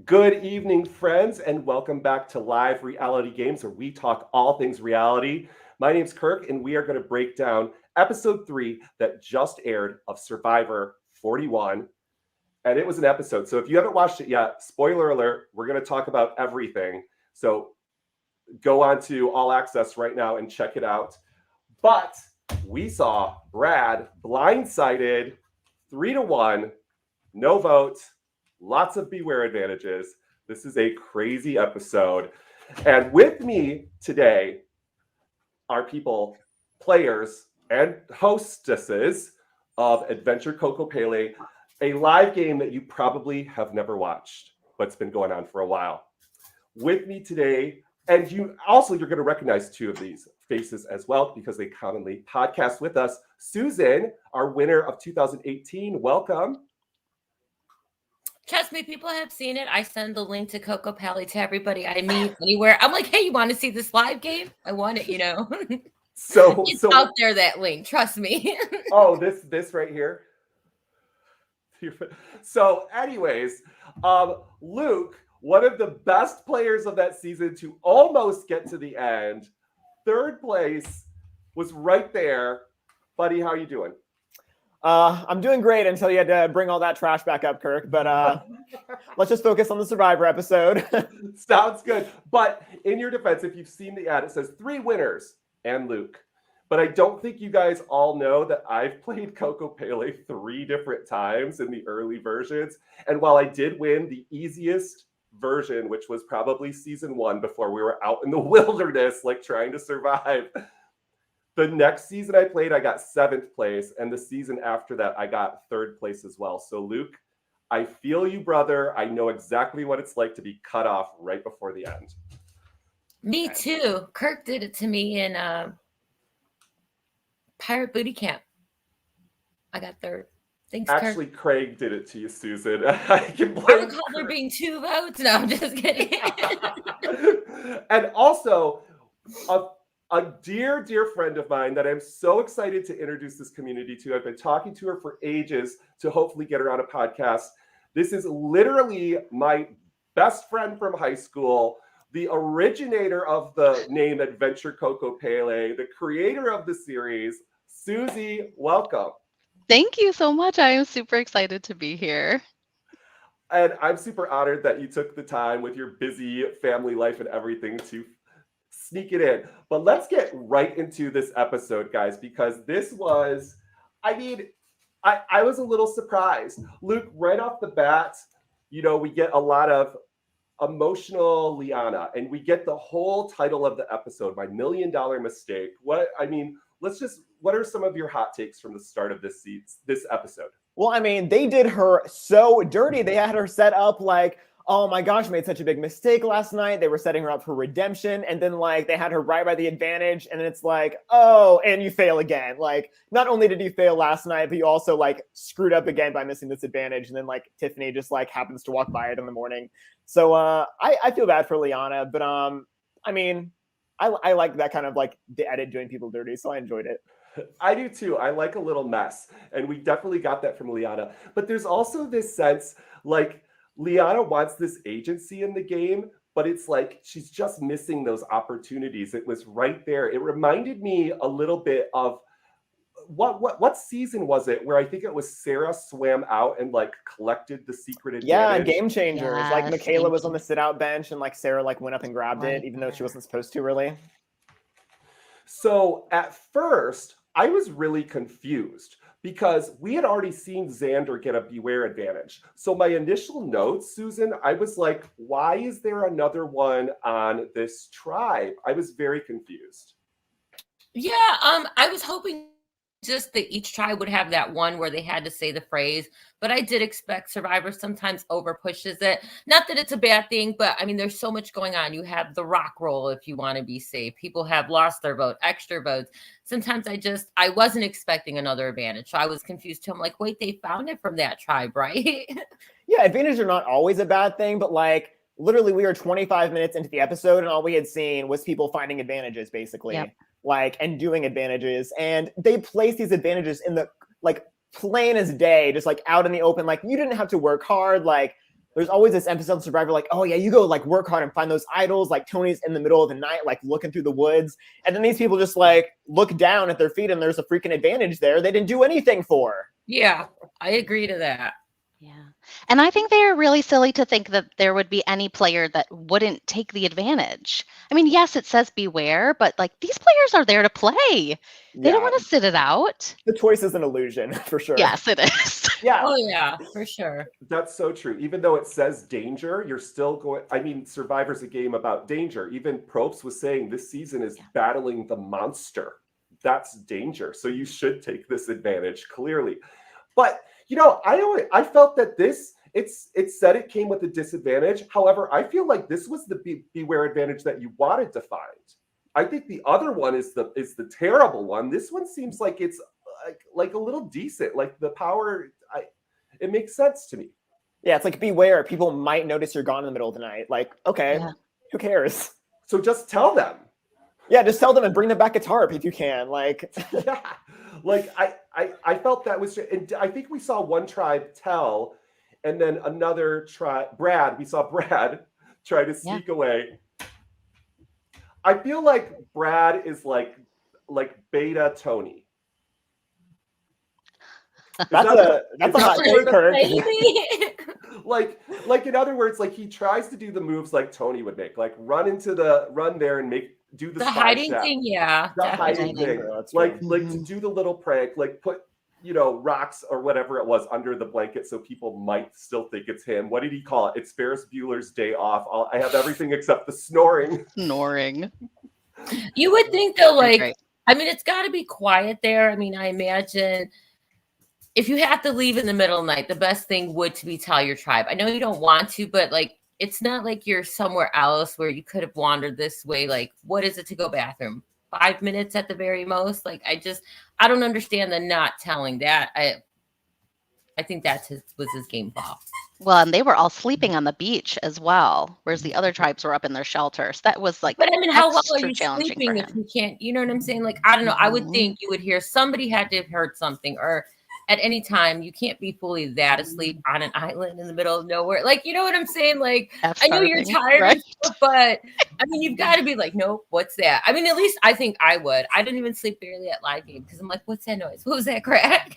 Good evening, friends, and welcome back to Live Reality Games, where we talk all things reality. My name's Kirk, and we are going to break down episode 3 that just aired of Survivor 41. And it was an episode. So if you haven't watched it yet, spoiler alert, we're going to talk about everything. So go on to All Access right now and check it out. But we saw Brad blindsided 3-1, no vote. Lots of beware advantages. This is a crazy episode. And with me today are people, players, and hostesses of Adventure Kokopelli, a live game that you probably have never watched, but it's been going on for a while. With me today, and you're going to recognize two of these faces as well because they commonly podcast with us. Suzie, our winner of 2018, welcome. Trust me, people have seen it. I send the link to Kokopelli to everybody I meet anywhere. I'm like, hey, you want to see this live game? I want it, So it's out there, that link. Trust me. Oh, this right here. So anyways, Luke, one of the best players of that season to almost get to the end. Third place was right there. Buddy, how are you doing? I'm doing great until you had to bring all that trash back up, Kirk. But let's just focus on the Survivor episode. Sounds good. But in your defense, if you've seen the ad, it says 3 winners and Luke. But I don't think you guys all know that I've played Kokopelli 3 different times in the early versions. And while I did win the easiest version, which was probably season 1 before we were out in the wilderness, like trying to survive, the next season I played, I got 7th place. And the season after that, I got 3rd place as well. So Luke, I feel you, brother. I know exactly what it's like to be cut off right before the end. Me too. Kirk did it to me in Pirate Booty Camp. I got 3rd. Thanks, Actually, Kirk. Craig did it to you, Susan. I recall there being 2 votes. No, I'm just kidding. And also, a dear, dear friend of mine that I'm so excited to introduce this community to. I've been talking to her for ages to hopefully get her on a podcast. This is literally my best friend from high school, the originator of the name Adventure Kokopelli, the creator of the series. Suzie, welcome. Thank you so much. I am super excited to be here. And I'm super honored that you took the time with your busy family life and everything to sneak it in. But let's get right into this episode, guys, because this was, I was a little surprised. Luke, right off the bat, we get a lot of emotional Liana, and we get the whole title of the episode, My $1 Million Mistake. What are some of your hot takes from the start of this episode? Well, they did her so dirty. They had her set up like, oh my gosh, made such a big mistake last night. They were setting her up for redemption. And then they had her right by the advantage. And it's like, oh, and you fail again. Like, not only did you fail last night, but you also screwed up again by missing this advantage. And then Tiffany just happens to walk by it in the morning. So I feel bad for Liana, but I like that kind of the edit doing people dirty. So I enjoyed it. I do too. I like a little mess. And we definitely got that from Liana. But there's also this sense Liana wants this agency in the game, but it's she's just missing those opportunities. It was right there. It reminded me a little bit of what season was it where I think it was Sarah swam out and collected the secret advantage? Yeah, Game Changers. Yes, Michaela was on the sit-out bench and Sarah went up and grabbed it, even though she wasn't supposed to, really. So at first, I was really confused because we had already seen Xander get a beware advantage. So my initial notes, Susan, I was like, why is there another one on this tribe? I was very confused. Yeah, I was hoping just that each tribe would have that one where they had to say the phrase, but I did expect Survivor sometimes over pushes it. Not that it's a bad thing, but there's so much going on. You have the rock roll if you want to be safe. People have lost their vote, extra votes. Sometimes I wasn't expecting another advantage. So I was confused too. I'm like, wait, they found it from that tribe, right? Yeah, advantages are not always a bad thing, but literally we were 25 minutes into the episode and all we had seen was people finding advantages, basically. Yep. And doing advantages. And they place these advantages in the plain as day, just out in the open. You didn't have to work hard. there's always this emphasis on Survivor, like, oh yeah, you go like work hard and find those idols. Like Tony's in the middle of the night, like looking through the woods, and then these people just like look down at their feet, and there's a freaking advantage there they didn't do anything for. Yeah, I agree to that. Yeah. And I think they are really silly to think that there would be any player that wouldn't take the advantage. I mean, yes, it says beware, but like these players are there to play. They don't want to sit it out. The choice is an illusion for sure. Yes, it is. Yeah. Oh yeah, for sure. That's so true. Even though it says danger, you're still going. I mean, Survivor's a game about danger. Even Probst was saying this season is battling the monster. That's danger. So you should take this advantage, clearly. But I felt that it said it came with a disadvantage. However, I feel like this was the beware advantage that you wanted to find. I think the other one is the terrible one. This one seems like it's like a little decent. Like the power, it makes sense to me. Yeah, it's like beware. People might notice you're gone in the middle of the night. Like, okay, who cares? So just tell them. Yeah, just tell them and bring them back a tarp if you can. Like, yeah, like I felt that was, and I think we saw one tribe tell, and then another tribe, we saw Brad try to sneak away. I feel like Brad is like beta Tony. That's a hot take, Kirk. like in other words, like he tries to do the moves like Tony would make, like run there and do the hiding shot. thing, yeah. The hiding thing. Like to do the little prank, like put rocks or whatever it was under the blanket so people might still think it's him. What did he call it? It's Ferris Bueller's Day Off. I have everything except the snoring. Snoring. You would think though, like, I mean, it's got to be quiet there. I mean, I imagine if you have to leave in the middle of the night, the best thing would to be tell your tribe. I know you don't want to, but like, it's not like you're somewhere else where you could have wandered this way. Like, what is it to go bathroom? 5 minutes at the very most. Like, I don't understand the not telling that. I think was his game ball. Well, and they were all sleeping on the beach as well, whereas the other tribes were up in their shelters. That was like, but I mean, how well are you challenging sleeping if you can't? You know what I'm saying? Like, I don't know. I would think you would hear somebody had to have heard something, or at any time you can't be fully that asleep on an island in the middle of nowhere. Like, you know what I'm saying? Like, I know you're tired, right? But I mean, you've got to be like, nope, what's that? I mean, at least I think I would. I didn't even sleep barely at live game because I'm like, what's that noise? What was that crack?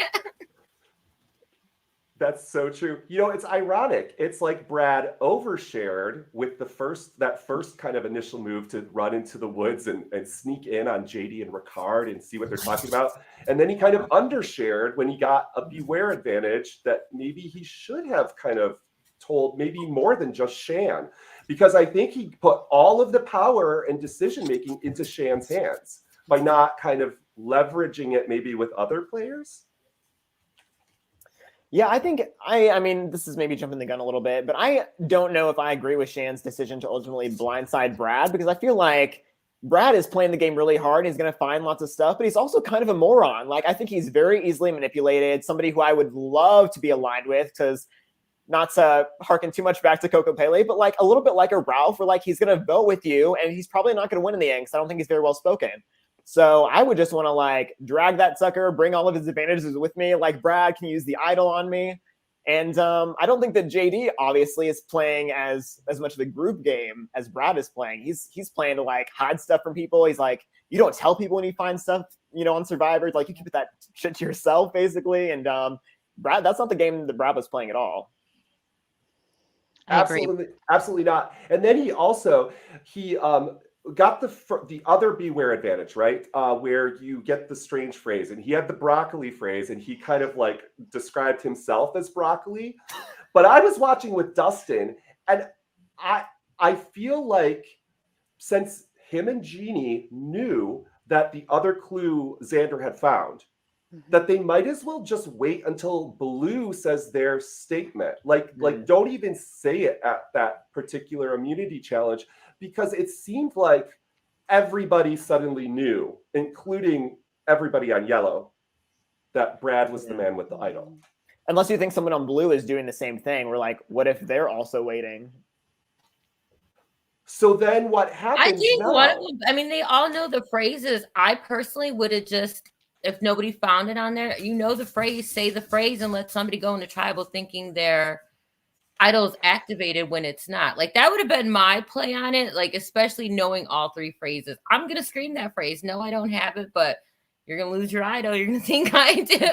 That's so true. It's ironic. It's like Brad overshared with that first kind of initial move to run into the woods and sneak in on JD and Ricard and see what they're talking about. And then he kind of undershared when he got a beware advantage that maybe he should have kind of told maybe more than just Shan, because I think he put all of the power and decision-making into Shan's hands by not kind of leveraging it maybe with other players. Yeah, I think I mean, this is maybe jumping the gun a little bit, but I don't know if I agree with Shan's decision to ultimately blindside Brad, because I feel like Brad is playing the game really hard. He's going to find lots of stuff, but he's also kind of a moron. Like, I think he's very easily manipulated, somebody who I would love to be aligned with, because not to harken too much back to Kokopelli, but like a little bit like a Ralph, where like he's going to vote with you and he's probably not going to win in the end because I don't think he's very well spoken. So I would just want to like drag that sucker, bring all of his advantages with me. Like, Brad can use the idol on me. And I don't think that JD obviously is playing as much of a group game as Brad is playing. He's playing to like hide stuff from people. He's like, you don't tell people when you find stuff, on Survivor. Like, you keep that shit to yourself, basically. And Brad, that's not the game that Brad was playing at all. Absolutely not. And then he got the other beware advantage, right? Where you get the strange phrase, and he had the broccoli phrase, and he kind of like described himself as broccoli. But I was watching with Dustin, and I feel like since him and Jeannie knew that the other clue Xander had found, that they might as well just wait until Blue says their statement. Like don't even say it at that particular immunity challenge, because it seemed like everybody suddenly knew, including everybody on yellow, that Brad was the man with the idol. Unless you think someone on blue is doing the same thing. We're like, what if they're also waiting? So then what happens? I think one of them, I mean, they all know the phrases. I personally would have just, if nobody found it on there, the phrase, say the phrase and let somebody go into tribal thinking they're idol's activated when it's not. Like that would have been my play on it, like especially knowing all three phrases. I'm gonna scream that phrase. No, I don't have it, but you're gonna lose your idol. You're gonna think I do.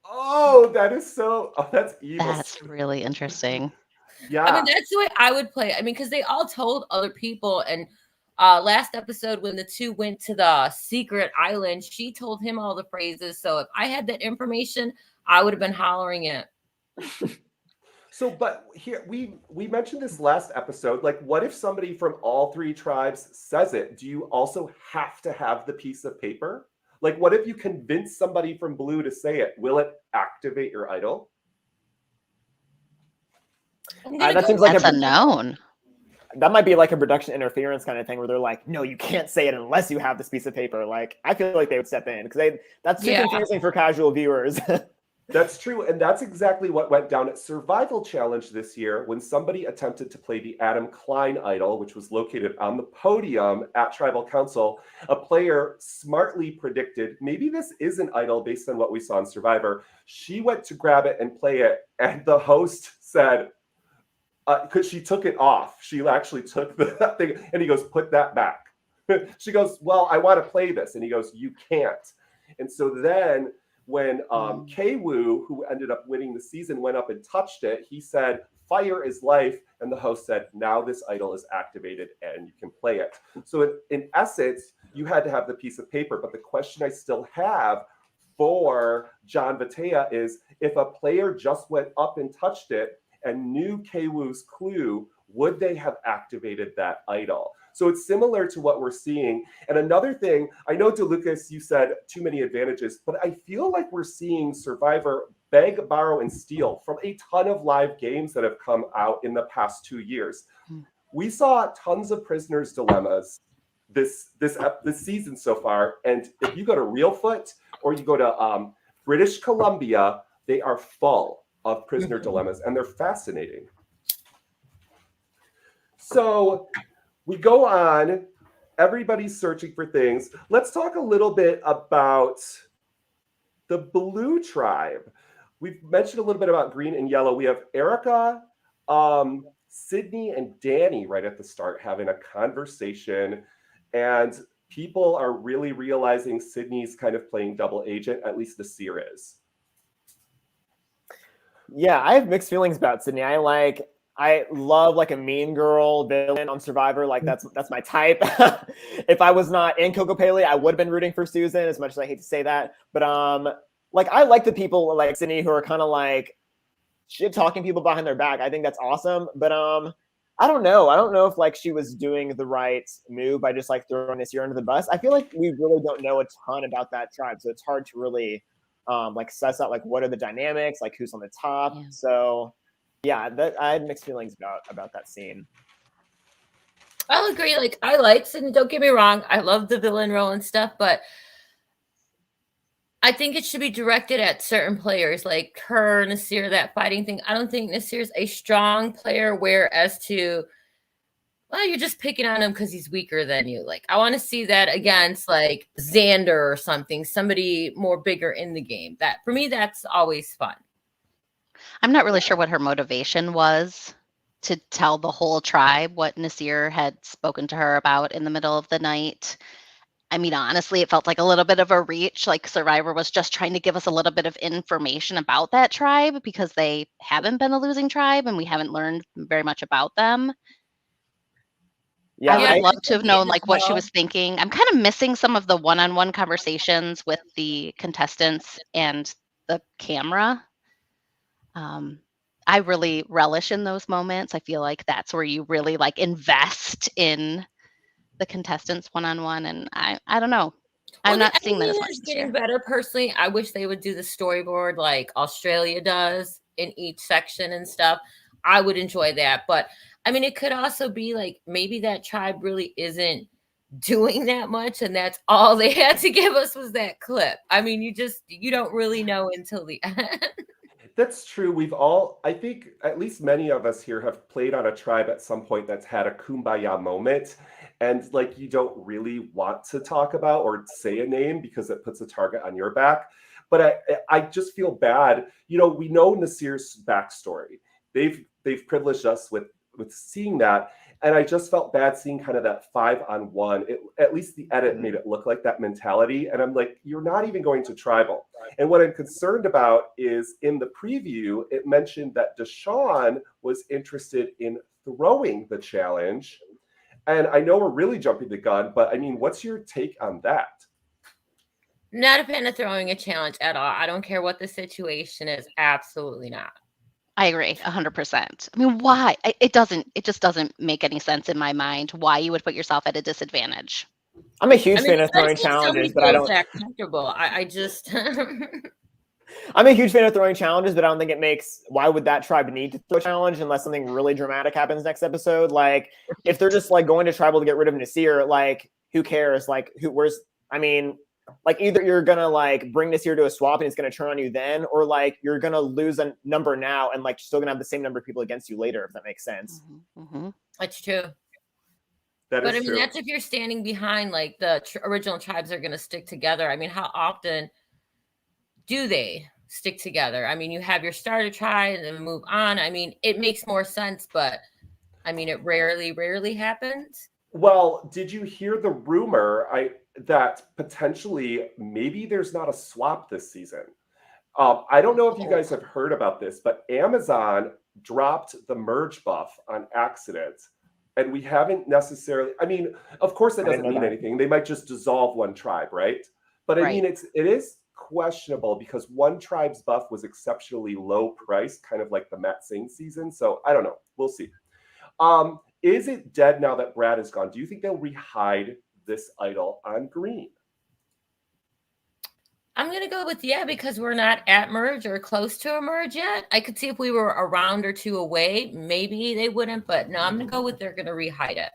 Oh, that's evil. That's really interesting. Yeah. I mean, that's the way I would play it. I mean, because they all told other people. And last episode, when the two went to the secret island, she told him all the phrases. So if I had that information, I would have been hollering it. So, but here we mentioned this last episode. Like, what if somebody from all three tribes says it? Do you also have to have the piece of paper? Like, what if you convince somebody from blue to say it? Will it activate your idol? That seems like That's unknown. That might be like a production interference kind of thing where they're like, no, you can't say it unless you have this piece of paper. Like, I feel like they would step in because that's too confusing for casual viewers. That's true. And that's exactly what went down at Survival Challenge this year when somebody attempted to play the Adam Klein idol, which was located on the podium at Tribal Council. A player smartly predicted, maybe this is an idol based on what we saw in Survivor. She went to grab it and play it. And the host said, because she took it off. She actually took that thing and he goes, put that back. She goes, well, I want to play this. And he goes, you can't. And so then when K-Woo, who ended up winning the season, went up and touched it, he said, fire is life. And the host said, now this idol is activated and you can play it. So in essence, you had to have the piece of paper. But the question I still have for John Vatea is, if a player just went up and touched it and knew K-Woo's clue, would they have activated that idol? So it's similar to what we're seeing. And another thing, I know, DeLucas, you said too many advantages, but I feel like we're seeing Survivor beg, borrow, and steal from a ton of live games that have come out in the past 2 years. We saw tons of prisoners' dilemmas this season so far. And if you go to Reelfoot or you go to British Columbia, they are full of prisoner dilemmas, and they're fascinating. So we go on, everybody's searching for things. Let's talk a little bit about the blue tribe. We've mentioned a little bit about green and yellow. We have Erica, Sydney, and Danny right at the start having a conversation. And people are really realizing Sydney's kind of playing double agent, at least the seer is. Yeah, I have mixed feelings about Sydney. I love like a mean girl villain on Survivor. Like that's my type. If I was not in Kokopelli, I would have been rooting for Susan, as much as I hate to say that. But like I like the people like Sydney who are kind of like shit talking people behind their back. I think that's awesome. But I don't know. I don't know if like she was doing the right move by just like throwing this year under the bus. I feel like we really don't know a ton about that tribe, so it's hard to really like suss out like what are the dynamics, like who's on the top. Yeah. So yeah, I had mixed feelings about that scene. I'll agree. Like I like Sydney, don't get me wrong, I love the villain role and stuff, but I think it should be directed at certain players like her, Nasir, that fighting thing. I don't think Nasir's a strong player, whereas to, well, you're just picking on him because he's weaker than you. Like, I want to see that against like Xander or something, somebody more bigger in the game. That for me, that's always fun. I'm not really sure what her motivation was to tell the whole tribe what Nasir had spoken to her about in the middle of the night. I mean, honestly, it felt like a little bit of a reach. Like Survivor was just trying to give us a little bit of information about that tribe because they haven't been a losing tribe and we haven't learned very much about them. Yeah, I would love to have known like what she was thinking. I'm kind of missing some of the one-on-one conversations with the contestants and the camera. I really relish in those moments. I feel like that's where you really like invest in the contestants one-on-one, and I don't know. I'm not seeing that as much. It's getting better personally. I wish they would do the storyboard like Australia does in each section and stuff. I would enjoy that, but I mean, it could also be like maybe that tribe really isn't doing that much, and that's all they had to give us was that clip. I mean, you don't really know until the end. That's true. I think at least many of us here have played on a tribe at some point that's had a kumbaya moment. And like, you don't really want to talk about or say a name because it puts a target on your back. But I just feel bad. You know, we know Nasir's backstory. They've privileged us with seeing that. And I just felt bad seeing kind of that 5-on-1. At least the edit made it look like that mentality. And I'm like, you're not even going to tribal. And what I'm concerned about is in the preview, it mentioned that Deshaun was interested in throwing the challenge. And I know we're really jumping the gun, but I mean, what's your take on that? Not a fan of throwing a challenge at all. I don't care what the situation is. Absolutely not. I agree 100%. I mean, why? It just doesn't make any sense in my mind why you would put yourself at a disadvantage. I'm a huge fan of throwing challenges, but I don't. That comfortable. I just. I'm a huge fan of throwing challenges, but I don't think it makes. Why would that tribe need to throw a challenge unless something really dramatic happens next episode? Like, if they're just like going to tribal to get rid of Nasir, like, who cares? Like, I mean, like, either you're gonna like bring Nasir to a swap and it's gonna turn on you then, or like you're gonna lose a number now and like still gonna have the same number of people against you later, if that makes sense. Mm-hmm. That's true. But I mean, that's if you're standing behind like the original tribes are going to stick together. I mean, how often do they stick together? I mean, you have your starter tribe and then move on. I mean, it makes more sense, but I mean, it rarely happens. Well, did you hear the rumor that potentially maybe there's not a swap this season? I don't know if you guys have heard about this, but Amazon dropped the merge buff on accident. And we haven't necessarily, I mean, of course that doesn't mean anything. They might just dissolve one tribe, right? But I mean, it is questionable because one tribe's buff was exceptionally low priced, kind of like the Matt Singh season. So I don't know. We'll see. Is it dead now that Brad is gone? Do you think they'll rehide this idol on green? I'm going to go with because we're not at merge or close to a merge yet. I could see if we were a round or two away, maybe they wouldn't, but no, I'm going to go with they're going to rehide it.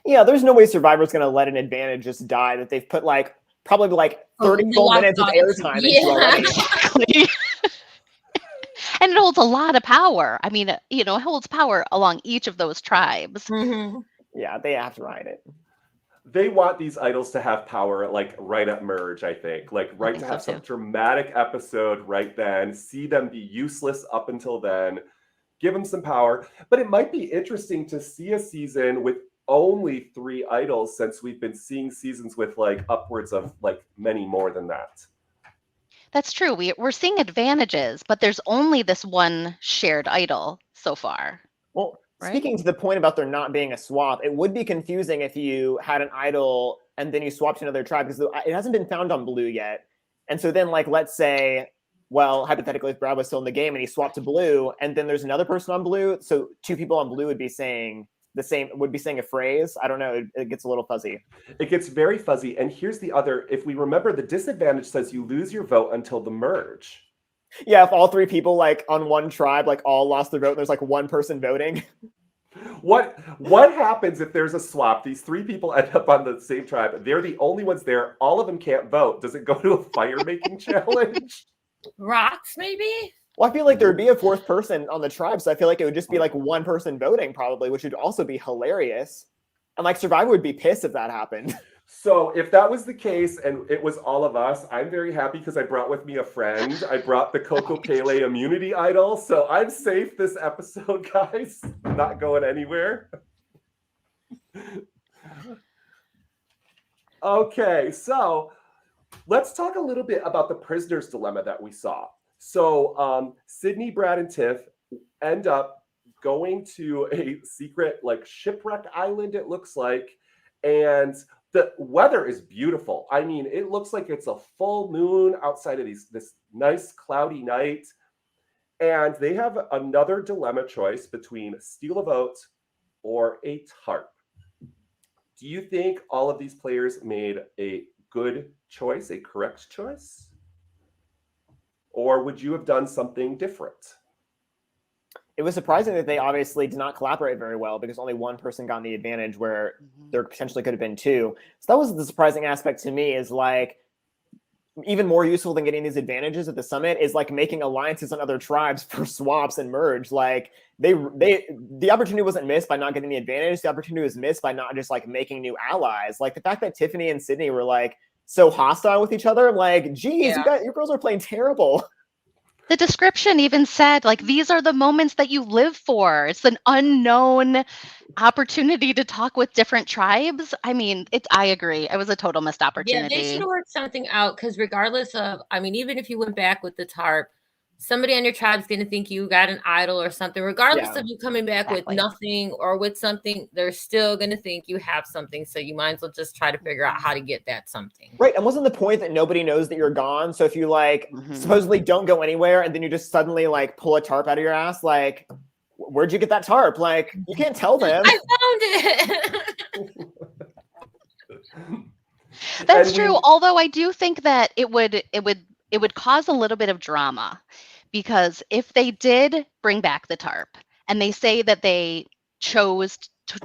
Yeah, there's no way Survivor's going to let an advantage just die that they've put like probably like 30 full minutes of airtime into already. And it holds a lot of power. I mean, it holds power along each of those tribes. Mm-hmm. Yeah, they have to ride it. They want these idols to have power, like right at merge, I think. Like to have some dramatic episode right then, see them be useless up until then, give them some power. But it might be interesting to see a season with only 3 idols since we've been seeing seasons with like upwards of like many more than that. That's true. We're seeing advantages, but there's only this one shared idol so far. Well, speaking to the point about there not being a swap, it would be confusing if you had an idol and then you swapped to another tribe because it hasn't been found on blue yet. And so then, like, let's say, well, hypothetically, if Brad was still in the game and he swapped to blue, and then there's another person on blue, so 2 people on blue would be saying a phrase. I don't know. It gets a little fuzzy. It gets very fuzzy. And here's the other, if we remember, the disadvantage says you lose your vote until the merge. Yeah, if all 3 people like on one tribe like all lost their vote and there's like one person voting. What happens if there's a swap? These 3 people end up on the same tribe. They're the only ones there. All of them can't vote. Does it go to a fire-making challenge? Rocks, maybe? Well, I feel like there would be a 4th person on the tribe, so I feel like it would just be like one person voting probably, which would also be hilarious. And like Survivor would be pissed if that happened. So if that was the case and it was all of us, I'm very happy because I brought with me a friend. I brought the Kokopelli immunity idol. So I'm safe this episode, guys. I'm not going anywhere. Okay, so let's talk a little bit about the prisoner's dilemma that we saw. So Sydney, Brad, and Tiff end up going to a secret like shipwreck island, it looks like. And the weather is beautiful. I mean, it looks like it's a full moon outside of this nice cloudy night. And they have another dilemma choice between steal a vote or a tarp. Do you think all of these players made a good choice, a correct choice? Or would you have done something different? It was surprising that they obviously did not collaborate very well because only one person got the advantage where there potentially could have been 2. So that was the surprising aspect to me, is like even more useful than getting these advantages at the summit is like making alliances on other tribes for swaps and merge. Like the opportunity wasn't missed by not getting the advantage. The opportunity was missed by not just like making new allies. Like the fact that Tiffany and Sydney were like, so hostile with each other. Like, geez, Yeah. your girls are playing terrible. The description even said, like, these are the moments that you live for. It's an unknown opportunity to talk with different tribes. I mean, I agree. It was a total missed Yeah, opportunity. they should have worked something out because regardless of, I mean, even if you went back with the tarp, somebody on your tribe's going to think you got an idol or something. Regardless Yeah. of you coming back with Exactly. nothing or with something, they're still going to think you have something. So you might as well just try to figure out how to get that something. Right. And wasn't the point that nobody knows that you're gone? So if you like supposedly don't go anywhere and then you just suddenly like pull a tarp out of your ass, like, where'd you get that tarp? Like, you can't tell them. I found it. That's And true. Although I do think that it would cause a little bit of drama, because if they did bring back the tarp and they say that they chose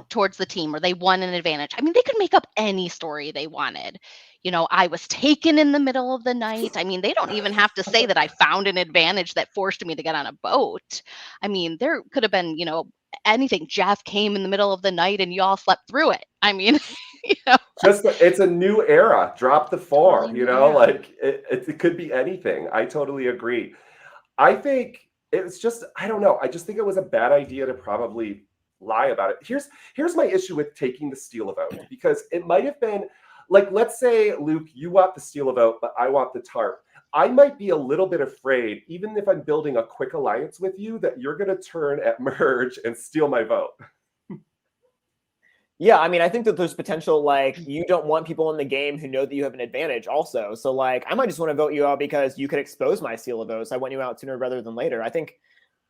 towards the team or they won an advantage, I mean, they could make up any story they wanted. You know, I was taken in the middle of the night. I mean, they don't even have to say that I found an advantage that forced me to get on a boat. I mean, there could have been, anything. Jeff came in the middle of the night and y'all slept through it. I mean, it's a new era. Drop the form, Really new era. like it could be anything. I totally agree. I think it's just, I don't know. I just think it was a bad idea to probably lie about it. Here's my issue with taking the steal a vote, because it might have been like, let's say, Luke, you want the steal a vote, but I want the tarp. I might be a little bit afraid, even if I'm building a quick alliance with you, that you're going to turn at merge and steal my vote. Yeah, I mean, I think that there's potential, like, you don't want people in the game who know that you have an advantage also. So, like, I might just want to vote you out because you could expose my steal of votes. I want you out sooner rather than later. I think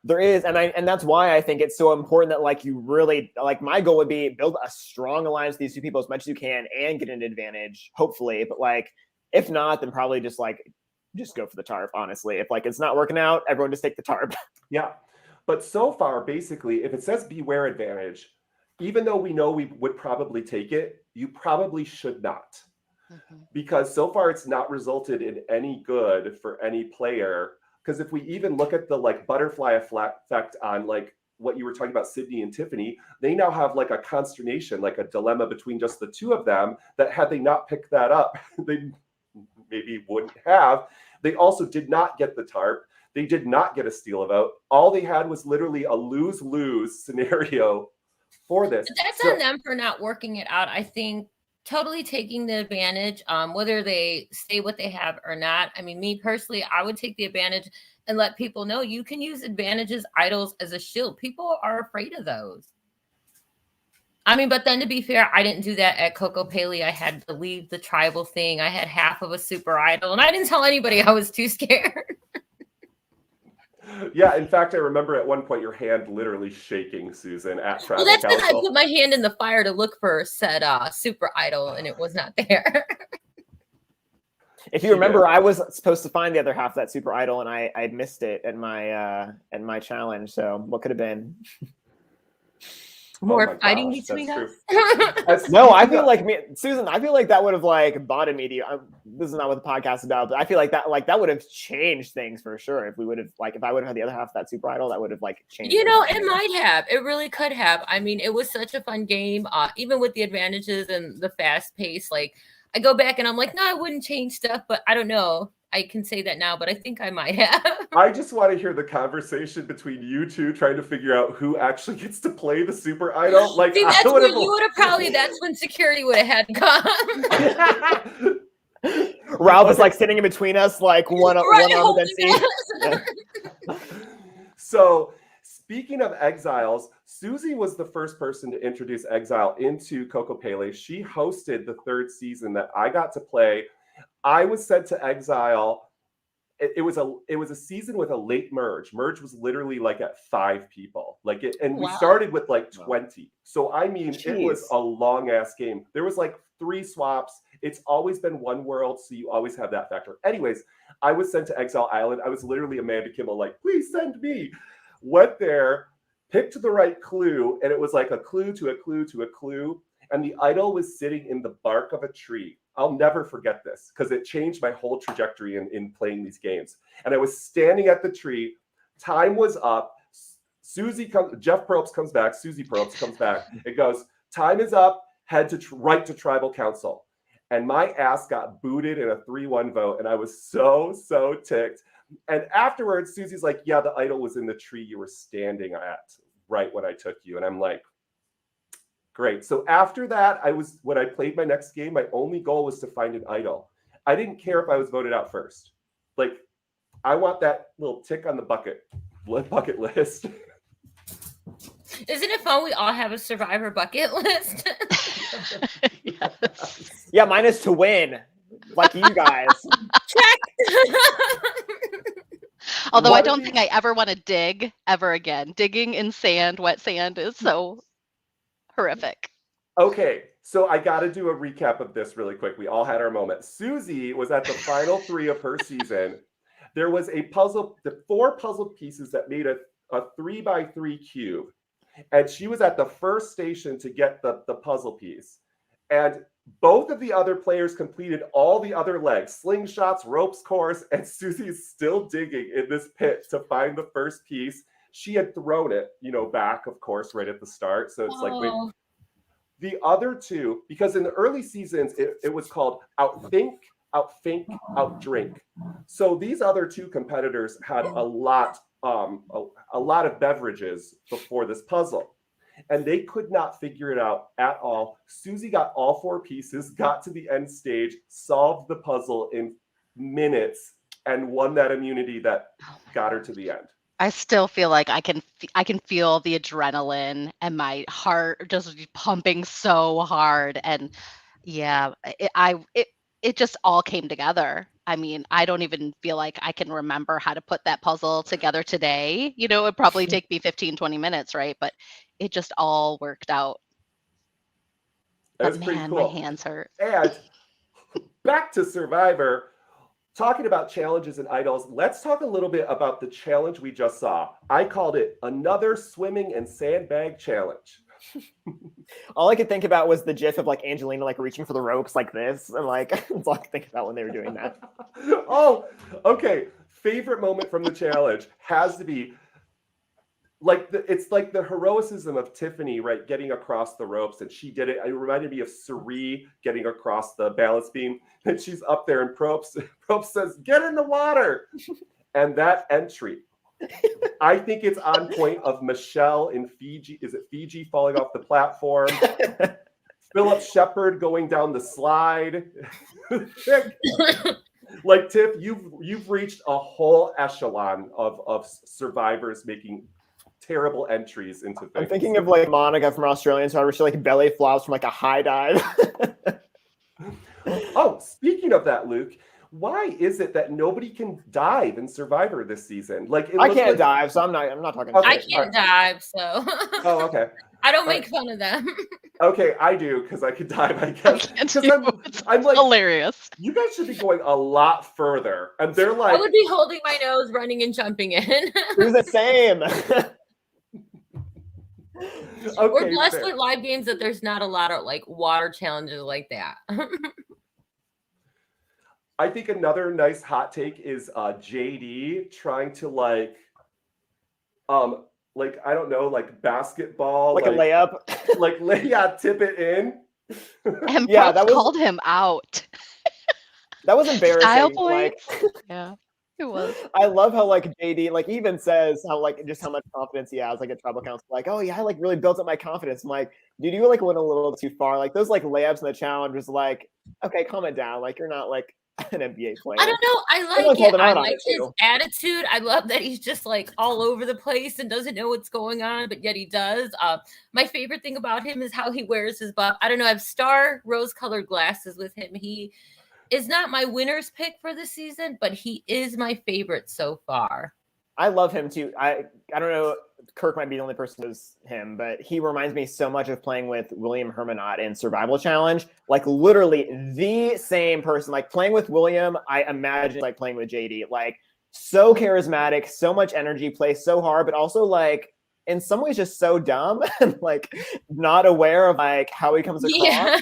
there is, and that's why I think it's so important that, like, you really, like, my goal would be build a strong alliance with these two people as much as you can and get an advantage, hopefully. But, like, if not, then probably just go for the tarp, honestly. If, like, it's not working out, everyone just take the tarp. Yeah. But so far, basically, if it says beware advantage, even though we know we would probably take it, you probably should not. Because so far it's not resulted in any good for any player. Because if we even look at the like butterfly effect on like what you were talking about, Sydney and Tiffany, they now have like a consternation, like a dilemma between just the two of them, that had they not picked that up, they maybe wouldn't have. They also did not get the tarp. They did not get a steal a vote. All they had was literally a lose-lose scenario for this. That's on them for not working it out. I think totally taking the advantage, whether they say what they have or not. I mean, me personally, I would take the advantage and let people know you can use advantages, idols as a shield. People are afraid of those. I mean, but then to be fair, I didn't do that at Kokopelli. I had to leave the tribal thing. I had half of a super idol, and I didn't tell anybody. I was too scared. Yeah, in fact, I remember at one point your hand literally shaking, Susan, at Tribal Well, that's because I Council. put my hand in the fire to look for said super idol, and it was not there. If you remember, I was supposed to find the other half of that super idol, and I missed it at my challenge. So what could have been? More fighting between us. No, I feel like Susan. I feel like that would have like bonded me to you. This is not what the podcast is about, but I feel like that would have changed things for sure. If I would have had the other half of that super idol, that would have like changed. You know, it might have. It really could have. I mean, it was such a fun game, even with the advantages and the fast pace. Like, I go back and I'm like, no, I wouldn't change stuff, but I don't know. I can say that now, but I think I might have. I just want to hear the conversation between you two trying to figure out who actually gets to play the super idol. Like, see, that's when you would have probably. That's when security would have had to come. Ralph is like sitting in between us, like one arm against each. So, speaking of exiles, Suzie was the first person to introduce exile into Kokopelli. She hosted the third season that I got to play. I was sent to exile. It was a season with a late merge. Merge was literally like at 5 people. We started with like 20. So I mean, Jeez. It was a long ass game. There was like 3 swaps. It's always been one world, so you always have that factor. Anyways, I was sent to Exile Island. I was literally Amanda Kimmel, like, please send me. Went there, picked the right clue, and it was like a clue to a clue to a clue. And the idol was sitting in the bark of a tree. I'll never forget this because it changed my whole trajectory in playing these games. And I was standing at the tree. Time was up. Jeff Probst comes back. Suzie Probst comes back. It goes, time is up. Head to right to Tribal Council. and my ass got booted in a 3-1 vote, and I was so ticked. And afterwards, Susie's like, yeah, the idol was in the tree you were standing at right when I took you. And I'm like, great. So after that, when I played my next game, my only goal was to find an idol. I didn't care if I was voted out first. Like, I want that little tick on the bucket list. Isn't it fun? We all have a Survivor bucket list. Yes. Yeah, mine is to win, like you guys. Check. Although I What don't if think I ever want to dig ever again. Digging in sand, wet sand is so horrific. Okay, so I got to do a recap of this really quick. We all had our moment. Suzie was at the final 3 of her season. There was a puzzle, the 4 puzzle pieces that made a 3x3 cube. And she was at the first station to get the puzzle piece. And both of the other players completed all the other legs, slingshots, ropes course, and Susie's still digging in this pit to find the first piece. She had thrown it, back, of course, right at the start. So it's like, wait. The other 2, because in the early seasons, it was called outthink, outdrink. So these other 2 competitors had a lot of beverages before this puzzle. And they could not figure it out at all. Suzie got all 4 pieces, got to the end stage, solved the puzzle in minutes, and won that immunity that got her to the end. I still feel like I can feel the adrenaline and my heart just pumping so hard. And yeah, it just all came together. I mean, I don't even feel like I can remember how to put that puzzle together today. It would probably take me 15, 20 minutes, right? But it just all worked out. That was But pretty man, cool. my hands hurt. And back to Survivor, talking about challenges and idols, let's talk a little bit about the challenge we just saw. I called it another swimming and sandbag challenge. All I could think about was the gif of like Angelina like reaching for the ropes like this, and like that's all I could think about when they were doing that. Oh, okay. Favorite moment from the challenge has to be like it's like the heroism of Tiffany, right? Getting across the ropes, and she did it. It reminded me of Suzie getting across the balance beam, and she's up there, and Probst says, "Get in the water," and that entry. I think it's on point of Michelle in Fiji. Is it Fiji falling off the platform? Philip Shepard going down the slide. Like Tiff, you've reached a whole echelon of survivors making terrible entries into things. I'm thinking of like Monica from Australian Survivor. She like belly flops from like a high dive. Oh, speaking of that, Luke, why is it that nobody can dive in Survivor this season? Like I can't dive, so I'm not talking. Okay. I can't dive, so. Oh, okay. I don't make fun of them. Okay, I do because I could dive, I I guess. can't 'Cause do. It's I'm like, hilarious. you guys should be going a lot further, and they're I like, would be holding my nose, running and jumping in. We're the same. okay, We're blessed fair. with live games that there's not a lot of like water challenges like that. I think another nice hot take is JD trying to like I don't know, like basketball, Like a layup. Tip it in. And Yeah, Probst that was- called him out. That was embarrassing. Style Like, points. Yeah, it was. I love how like JD like even says how like just how much confidence he has like at tribal council. Like, oh yeah, I like really built up my confidence. I'm like, dude, you like went a little too far. Like those like layups in the challenge was like, okay, calm it down. Like you're not like an NBA player. I don't know. I Everyone's like it. holding I out on like it, his too. attitude. I love that he's just like all over the place and doesn't know what's going on, but yet he does. My favorite thing about him is how he wears his buff. I don't know. I have star rose-colored glasses with him. He is not my winner's pick for the season, but he is my favorite so far. I love him too. I don't know. Kirk might be the only person who's him, but he reminds me so much of playing with William Hermanot in Survival Challenge. Like literally the same person. Like playing with William, I imagine like playing with JD. Like so charismatic, so much energy, plays so hard, but also like in some ways just so dumb and like not aware of like how he comes across. Yeah.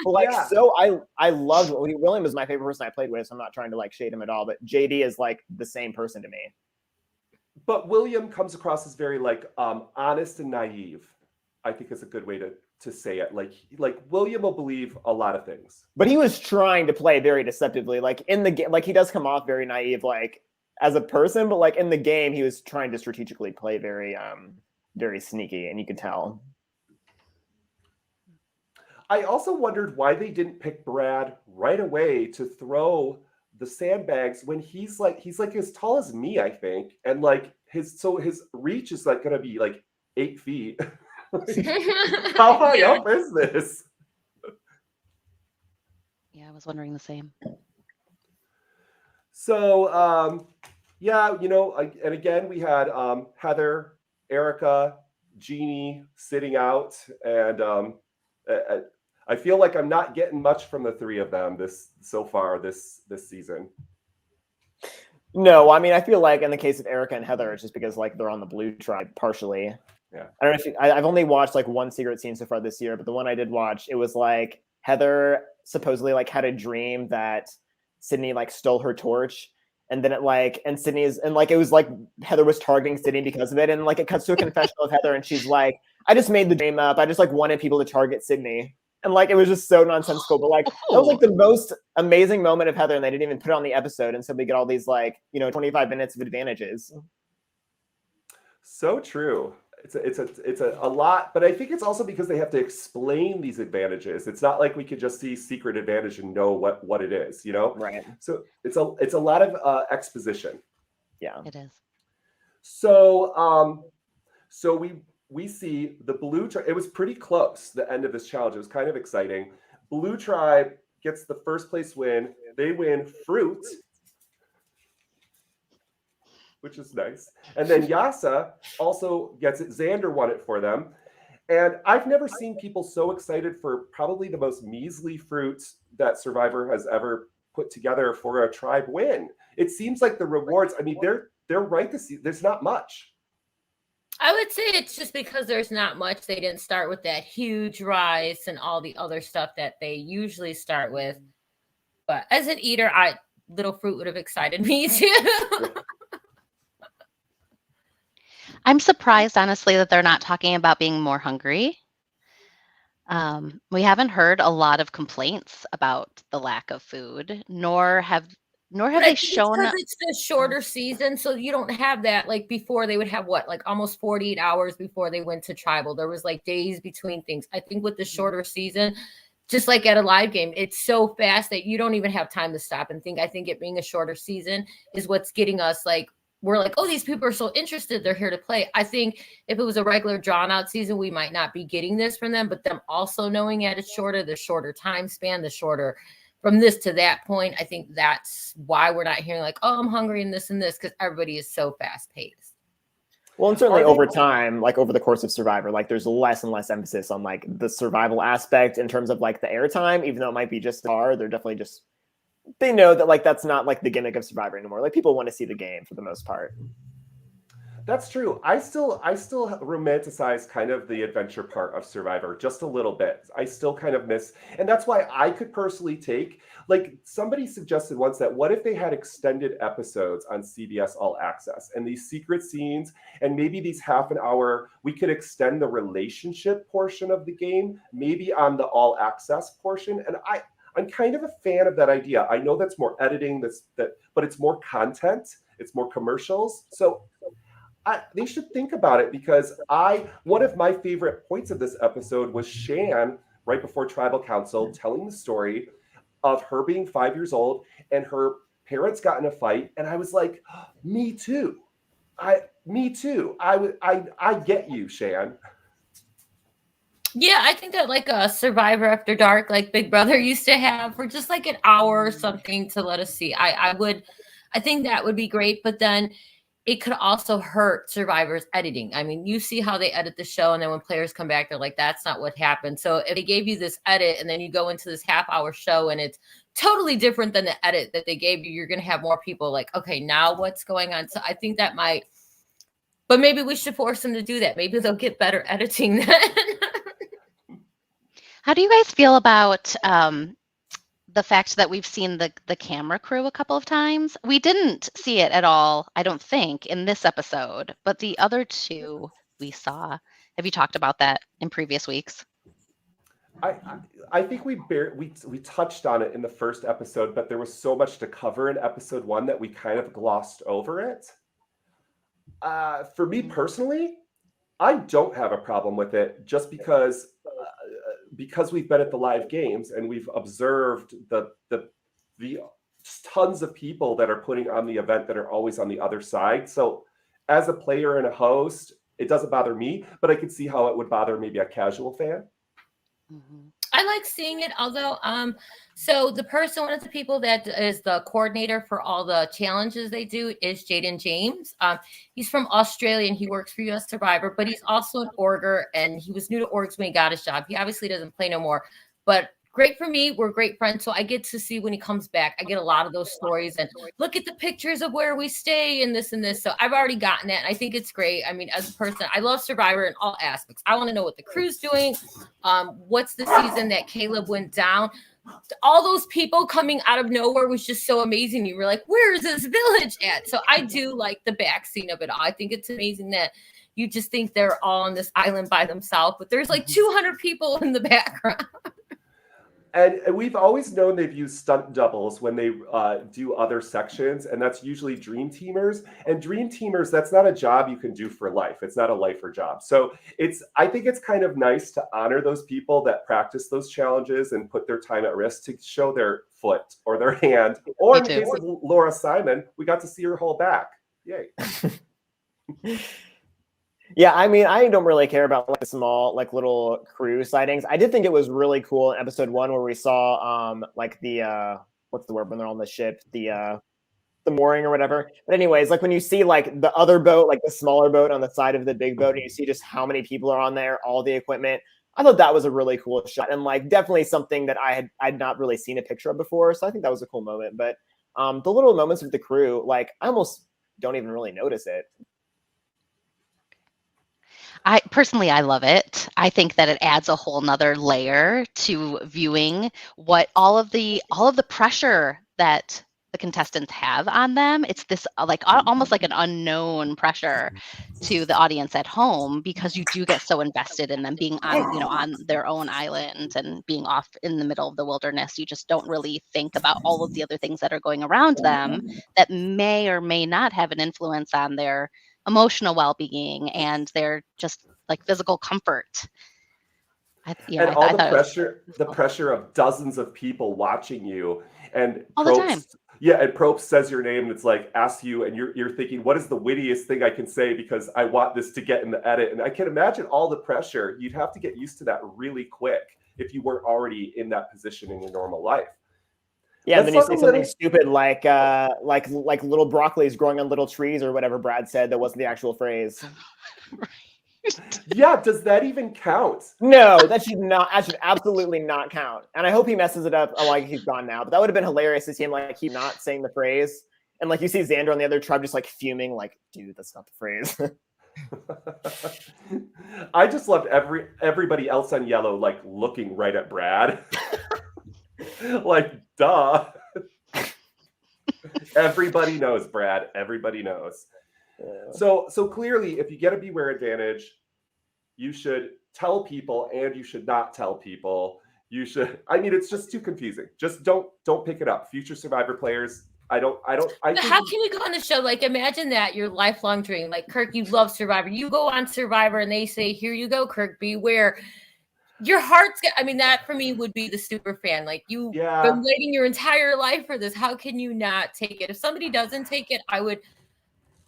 But, like Yeah. so I loved William is my favorite person I played with, so I'm not trying to like shade him at all, but JD is like the same person to me. But William comes across as very like honest and naive. I think is a good way to to say it. Like William will believe a lot of things. But he was trying to play very deceptively. Like in the game, like he does come off very naive, like as a person, but like in the game, he was trying to strategically play very, very sneaky, and you could tell. I also wondered why they didn't pick Brad right away to throw the sandbags when he's like as tall as me, I think, and like his reach is like gonna be like 8 feet. How high up is this? Yeah, I was wondering the same. So yeah, and again we had Heather, Erica, Jeannie sitting out, and I feel like I'm not getting much from the three of them this season. No, I mean, I feel like in the case of Erica and Heather, it's just because like they're on the blue tribe partially. Yeah. I don't know if I've only watched like one secret scene so far this year, but the one I did watch, it was like Heather supposedly like had a dream that Sydney like stole her torch, and then it like and Sydney's and like it was like Heather was targeting Sydney because of it, and like it cuts to a confession of Heather, and she's like, I just made the dream up. I just like wanted people to target Sydney. And like it was just so nonsensical, but like that was like the most amazing moment of Heather, and they didn't even put it on the episode, and so we get all these like 25 minutes of advantages. So true. It's a lot, but I think it's also because they have to explain these advantages. It's not like we could just see secret advantage and know what it is, Right. So it's a lot of exposition. Yeah, it is. So we see the blue tribe. It was pretty close, the end of this challenge. It was kind of exciting. Blue tribe gets the first place win. They win fruit, which is nice. And then Yasa also gets it. Xander won it for them. And I've never seen people so excited for probably the most measly fruit that Survivor has ever put together for a tribe win. It seems like the rewards, I mean, they're right this season. There's not much. I would say it's just because there's not much. They didn't start with that huge rice and all the other stuff that they usually start with. But as an eater, little fruit would have excited me too. I'm surprised, honestly, that they're not talking about being more hungry. We haven't heard a lot of complaints about the lack of food, nor have they shown. It's the shorter season, so you don't have that. Like before, they would have almost 48 hours before they went to tribal. There was like days between things. I think with the shorter season, just like at a live game, it's so fast that you don't even have time to stop and think. I think it being a shorter season is what's getting us like. We're like, oh, these people are so interested. They're here to play. I think if it was a regular drawn out season, we might not be getting this from them, but them also knowing that it's shorter, the shorter time span, the shorter from this to that point. I think that's why we're not hearing like, oh, I'm hungry and this, because everybody is so fast paced. Well, and certainly over time, like over the course of Survivor, like there's less and less emphasis on like the survival aspect in terms of like the airtime, even though it might be just they're definitely just, they know that like that's not like the gimmick of Survivor anymore. Like people want to see the game for the most part. That's true. I still romanticize kind of the adventure part of Survivor just a little bit. I still kind of miss, and that's why I could personally take, like somebody suggested once that what if they had extended episodes on CBS All Access and these secret scenes and maybe these half an hour, we could extend the relationship portion of the game, maybe on the All Access portion. And I'm kind of a fan of that idea. I know that's more editing, but it's more content, it's more commercials. So they should think about it, because one of my favorite points of this episode was Shan right before Tribal Council telling the story of her being 5 years old and her parents got in a fight, and I was like, oh, me too. I get you, Shan. Yeah, I think that like a Survivor After Dark, like Big Brother used to have for just like an hour or something to let us see. I think that would be great, but then it could also hurt Survivor's editing. I mean, you see how they edit the show, and then when players come back, they're like, that's not what happened. So if they gave you this edit and then you go into this half-hour show and it's totally different than the edit that they gave you, you're going to have more people like, okay, now what's going on? So I think that might, but maybe we should force them to do that. Maybe they'll get better editing then. How do you guys feel about the fact that we've seen the camera crew a couple of times? We didn't see it at all, I don't think, in this episode, but the other two we saw. Have you talked about that in previous weeks? I think we touched on it in the first episode, but there was so much to cover in episode 1 that we kind of glossed over it. For me personally, I don't have a problem with it, just because we've been at the live games and we've observed the tons of people that are putting on the event that are always on the other side. So as a player and a host, it doesn't bother me, but I can see how it would bother maybe a casual fan. I like seeing it, although so one of the people that is the coordinator for all the challenges they do is Jaden James. He's from Australia and he works for US Survivor, but he's also an orger, and he was new to orgs when he got his job. He obviously doesn't play no more, but great for me. We're great friends, so I get to see when he comes back. I get a lot of those stories and look at the pictures of where we stay and this and this. So I've already gotten it. And I think it's great. I mean, as a person, I love Survivor in all aspects. I want to know what the crew's doing. What's the season that Caleb went down? All those people coming out of nowhere was just so amazing. You were like, where is this village at? So I do like the back scene of it all. I think it's amazing that you just think they're all on this island by themselves, but there's like 200 people in the background. And we've always known they've used stunt doubles when they do other sections, and that's usually dream teamers. And dream teamers, that's not a job you can do for life. It's not a lifer job. So I think it's kind of nice to honor those people that practice those challenges and put their time at risk to show their foot or their hand. Or in the case of Laura Simon, we got to see her whole back. Yay. Yeah, I mean, I don't really care about like the small, like little crew sightings. I did think it was really cool in episode 1 where we saw like the what's the word when they're on the ship, the mooring or whatever. But anyways, like when you see like the other boat, like the smaller boat on the side of the big boat, and you see just how many people are on there, all the equipment. I thought that was a really cool shot, and like definitely something that I'd not really seen a picture of before. So I think that was a cool moment. But the little moments with the crew, like I almost don't even really notice it. I love it. I think that it adds a whole nother layer to viewing what all of the pressure that the contestants have on them. It's this like almost like an unknown pressure to the audience at home, because you do get so invested in them being on, on their own island and being off in the middle of the wilderness. You just don't really think about all of the other things that are going around them that may or may not have an influence on their emotional well-being and their just like physical comfort. The pressure of dozens of people watching you, and all the time. Yeah, and Probst says your name, and it's like asks you, and you're thinking, what is the wittiest thing I can say because I want this to get in the edit? And I can imagine all the pressure. You'd have to get used to that really quick if you weren't already in that position in your normal life. Yeah, and then you say something stupid like little broccoli is growing on little trees or whatever Brad said that wasn't the actual phrase. Yeah, does that even count? No, that should absolutely not count. And I hope he messes it up like he's gone now. But that would have been hilarious to see him like keep not saying the phrase. And like you see Xander on the other tribe just like fuming, like, dude, that's not the phrase. I just loved everybody else on yellow like looking right at Brad. Like, duh. Everybody knows, Brad. Everybody knows. Yeah. So clearly, if you get a beware advantage, you should tell people, and you should not tell people. You should. I mean, it's just too confusing. Just don't pick it up. Future Survivor players. How can you go on the show? Like, imagine that your lifelong dream. Like, Kirk, you love Survivor. You go on Survivor, and they say, "Here you go, Kirk. Beware." Your heart's. I mean, that for me would be the super fan. Like, you've been waiting your entire life for this. How can you not take it? If somebody doesn't take it, I would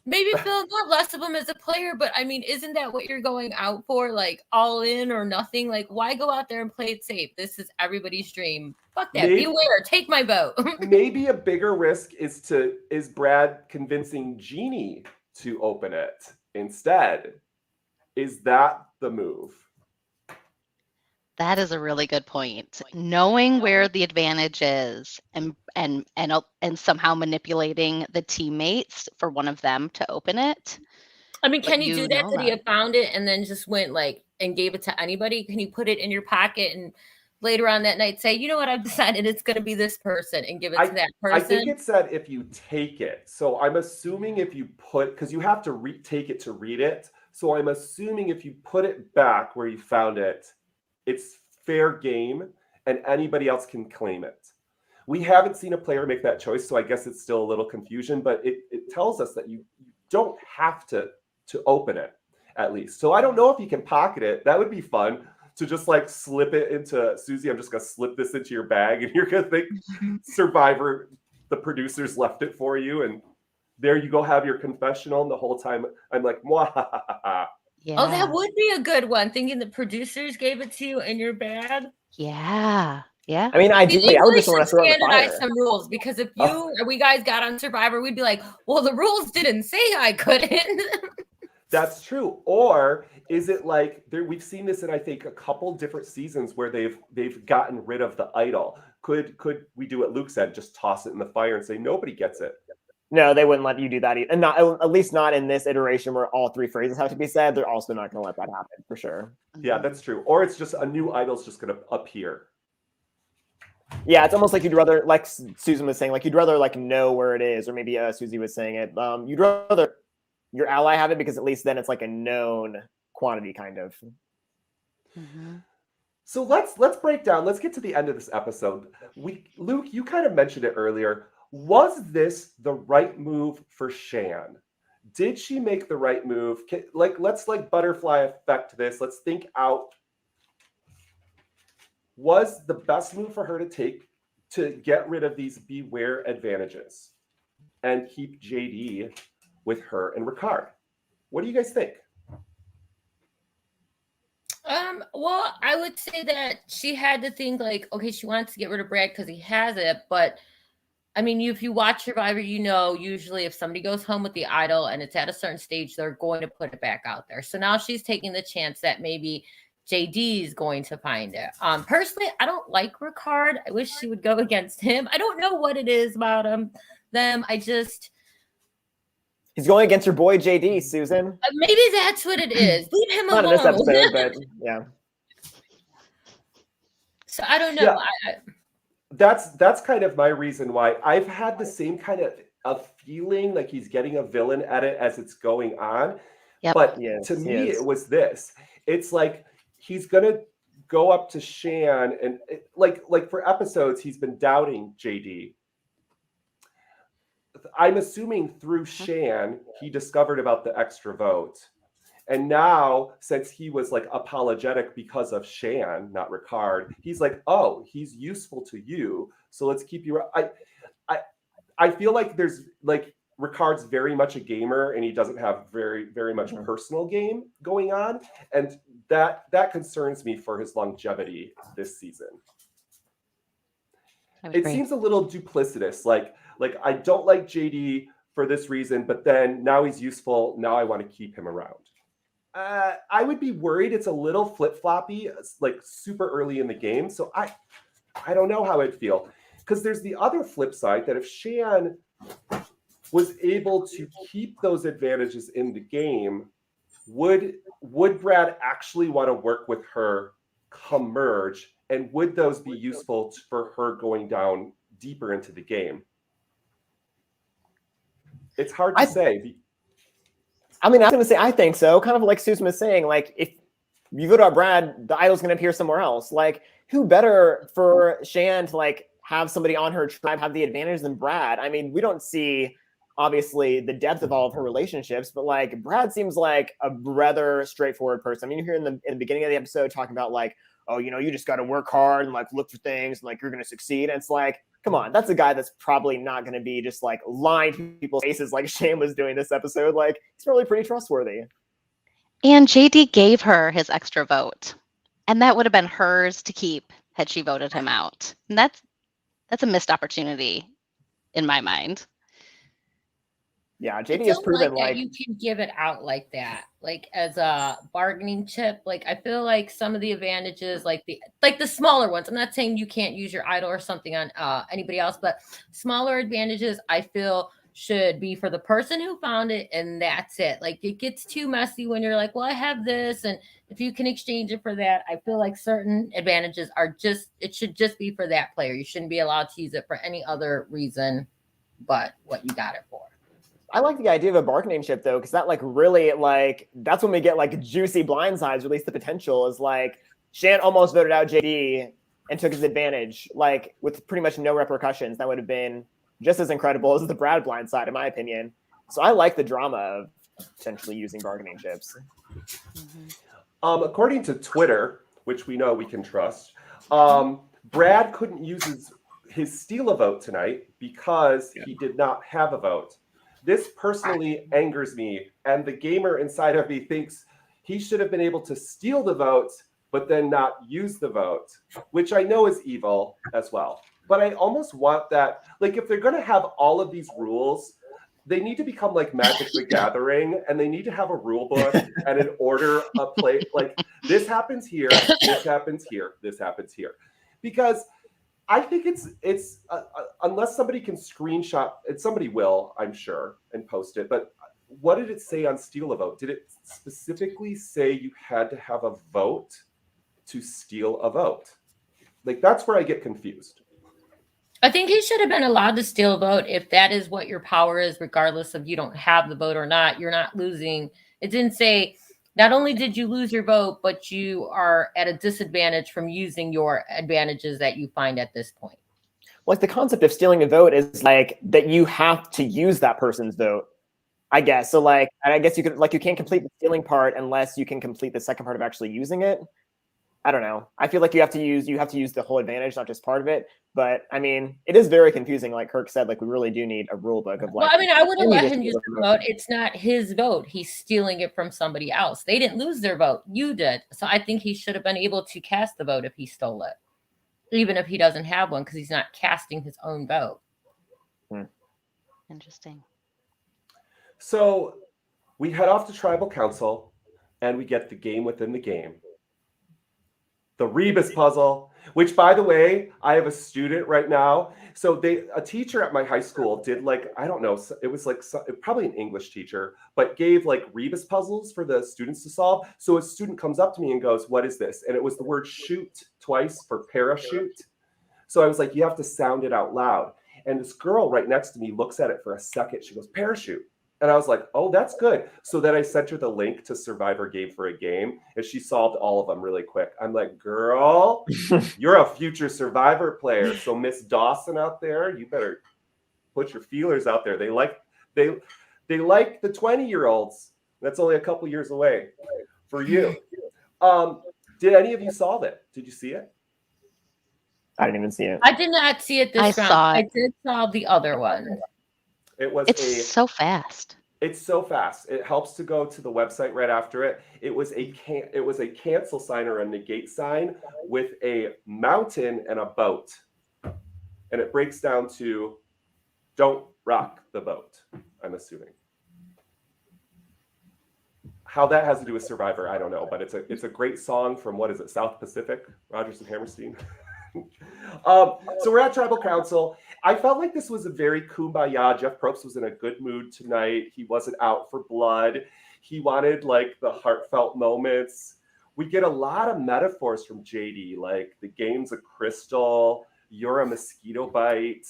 maybe feel not less of them as a player. But I mean, isn't that what you're going out for? Like, all in or nothing? Like, why go out there and play it safe? This is everybody's dream. Fuck that. Beware. Take my vote. Maybe a bigger risk is Brad convincing Jeannie to open it instead. Is that the move? That is a really good point. Knowing where the advantage is and somehow manipulating the teammates for one of them to open it. I mean, can you do that? Did he have found it and then just went and gave it to anybody? Can you put it in your pocket and later on that night say, you know what, I've decided it's going to be this person, and give it to that person? I think it said if you take it. So I'm assuming if you because you have to take it to read it. So I'm assuming if you put it back where you found it, it's fair game and anybody else can claim it. We haven't seen a player make that choice, so I guess it's still a little confusion, but it tells us that you don't have to open it, at least. So I don't know if you can pocket it. That would be fun to just like slip it into Suzie. I'm just going to slip this into your bag, and you're going to think Survivor, the producers left it for you, and there you go, have your confessional, and the whole time I'm like, mwah. Yeah. Oh, that would be a good one. Thinking the producers gave it to you and you're bad. Yeah. Yeah. I mean, ideally, I would just want to throw it in the standardize fire. some rules, because if we guys got on Survivor, we'd be like, well, the rules didn't say I couldn't. That's true. Or is it like we've seen this in, I think, a couple different seasons where they've gotten rid of the idol. Could we do what Luke said, just toss it in the fire and say nobody gets it? No, they wouldn't let you do that either. And not, at least not in this iteration where all three phrases have to be said. They're also not going to let that happen for sure. Yeah, that's true. Or it's just a new idol's just going to appear. Yeah, it's almost like you'd rather, like Susan was saying, like you'd rather like know where it is, or maybe Suzie was saying it. You'd rather your ally have it, because at least then it's like a known quantity, kind of. Mm-hmm. So let's break down. Let's get to the end of this episode. Luke, you kind of mentioned it earlier. Was this the right move for Shan? Did she make the right move? Let's butterfly effect this. Let's think out. Was the best move for her to take to get rid of these beware advantages and keep JD with her and Ricard? What do you guys think? Well, I would say that she had to think like, okay, she wants to get rid of Brad because he has it, but I mean, if you watch Survivor, you know, usually if somebody goes home with the idol and it's at a certain stage, they're going to put it back out there. So now she's taking the chance that maybe JD is going to find it. Personally, I don't like Ricard. I wish she would go against him. I don't know what it is about them. He's going against your boy JD, Susan. Maybe that's what it is. Leave him alone. Not in this episode, but yeah. So I don't know. Yeah. That's kind of my reason why I've had the same kind of feeling like he's getting a villain edit as it's going on. Yep. But Yes, to me, yes. it was this. It's like he's gonna go up to Shan and like for episodes, he's been doubting JD. I'm assuming through Shan, he discovered about the extra vote. And now, since he was like apologetic because of Shan, not Ricard, he's like, oh, he's useful to you. So let's keep you. I feel like there's like Ricard's very much a gamer and he doesn't have very, very much personal game going on. And that concerns me for his longevity this season. It seems a little duplicitous. Like I don't like JD for this reason, but then now he's useful. Now I want to keep him around. I would be worried it's a little flip-floppy, like super early in the game. So I don't know how I'd feel. Because there's the other flip side that if Shan was able to keep those advantages in the game, would Brad actually want to work with her come merge? And would those be useful for her going down deeper into the game? It's hard to say. I mean, I was going to say, I think so. Kind of like Susan was saying, like, if you vote out Brad, the idol's going to appear somewhere else. Like, who better for Shan to, like, have somebody on her tribe have the advantage than Brad? I mean, we don't see, obviously, the depth of all of her relationships, but, like, Brad seems like a rather straightforward person. I mean, you hear in the beginning of the episode talking about, like, oh, you know, you just got to work hard and, like, look for things and, like, you're going to succeed. And it's like, come on, that's a guy that's probably not going to be just like lying to people's faces like Shane was doing this episode. Like, he's probably pretty trustworthy. And JD gave her his extra vote, and that would have been hers to keep had she voted him out. And that's a missed opportunity in my mind. Yeah, JD has proven like you can give it out like that, like as a bargaining chip. Like I feel like some of the advantages, like the smaller ones. I'm not saying you can't use your idol or something on anybody else, but smaller advantages I feel should be for the person who found it, and that's it. Like it gets too messy when you're like, well, I have this, and if you can exchange it for that, I feel like certain advantages it should just be for that player. You shouldn't be allowed to use it for any other reason but what you got it for. I like the idea of a bargaining chip though, because that like really like that's when we get like juicy blindsides, release the potential is like Shan almost voted out JD and took his advantage, like with pretty much no repercussions. That would have been just as incredible as the Brad blindside, in my opinion. So I like the drama of potentially using bargaining chips. According to Twitter, which we know we can trust, Brad couldn't use his steal a vote tonight because he did not have a vote. This personally angers me, and the gamer inside of me thinks he should have been able to steal the vote, but then not use the vote, which I know is evil as well. But I almost want that, like, if they're going to have all of these rules, they need to become like Magic the Gathering, and they need to have a rule book and an order of play. Like, this happens here, this happens here, this happens here. Because I think it's unless somebody can screenshot, and somebody will, I'm sure, and post it. But what did it say on steal a vote? Did it specifically say you had to have a vote to steal a vote? Like, that's where I get confused. I think he should have been allowed to steal a vote if that is what your power is, regardless of you don't have the vote or not. You're not losing. It didn't say not only did you lose your vote, but you are at a disadvantage from using your advantages that you find at this point. Like, the concept of stealing a vote is like that you have to use that person's vote, I guess. So like, I guess you could, like, you can't complete the stealing part unless you can complete the second part of actually using it. I don't know. I feel like you have to use the whole advantage, not just part of it. But I mean, it is very confusing. Like Kirk said, like we really do need a rule book of like. Well, I mean, I would have let him use the vote. It's not his vote. He's stealing it from somebody else. They didn't lose their vote. You did. So I think he should have been able to cast the vote if he stole it, even if he doesn't have one, because he's not casting his own vote. Interesting. So we head off to Tribal Council, and we get the game within the game. The Rebus puzzle, which, by the way, I have a student right now. So a teacher at my high school did, like, I don't know, it was like probably an English teacher, but gave like Rebus puzzles for the students to solve. So a student comes up to me and goes, "What is this?" And it was the word shoot twice for parachute. So I was like, you have to sound it out loud. And this girl right next to me looks at it for a second. She goes, "Parachute." And I was like, oh, that's good. So then I sent her the link to Survivor Game for a Game, and she solved all of them really quick. I'm like, girl, you're a future Survivor player. So Miss Dawson out there, you better put your feelers out there. They like the 20-year-olds. That's only a couple years away for you. Did any of you solve it? Did you see it? I didn't even see it. I did not see it this round. Saw it. I did solve the other one. It's so fast. It's so fast. It helps to go to the website right after it. It was a cancel sign or a negate sign with a mountain and a boat. And it breaks down to don't rock the boat, I'm assuming. How that has to do with Survivor, I don't know, but it's a great song from, what is it, South Pacific, Rodgers and Hammerstein. So we're at Tribal Council. I felt like this was a very kumbaya. Jeff Probst was in a good mood tonight. He wasn't out for blood. He wanted like the heartfelt moments. We get a lot of metaphors from JD, like the game's a crystal, you're a mosquito bite.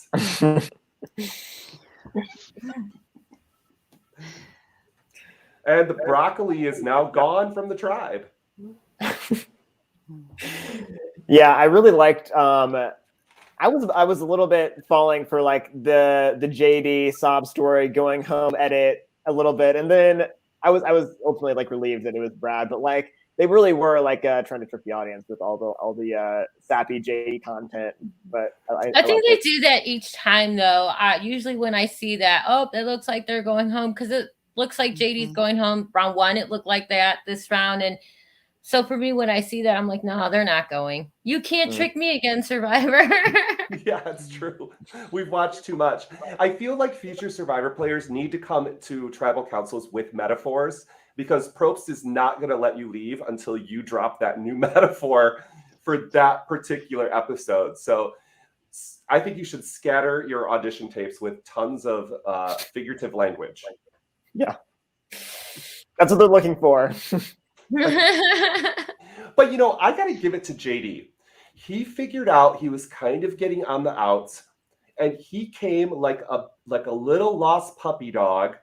And the broccoli is now gone from the tribe. Yeah, I really liked. I was a little bit falling for like the JD sob story, going home edit a little bit, and then I was ultimately like relieved that it was Brad, but like they really were like trying to trick the audience with all the sappy JD content. But I think they do that each time though. Usually when I see that, oh, it looks like they're going home because it looks like JD's going home. Round one, it looked like that this round, and so for me, when I see that, I'm like, no, they're not going. You can't trick me again, Survivor. Yeah, it's true. We've watched too much. I feel like future Survivor players need to come to Tribal Councils with metaphors, because Probst is not going to let you leave until you drop that new metaphor for that particular episode. So I think you should scatter your audition tapes with tons of figurative language. Yeah. That's what they're looking for. But you know, I got to give it to JD. He figured out he was kind of getting on the outs, and he came like a little lost puppy dog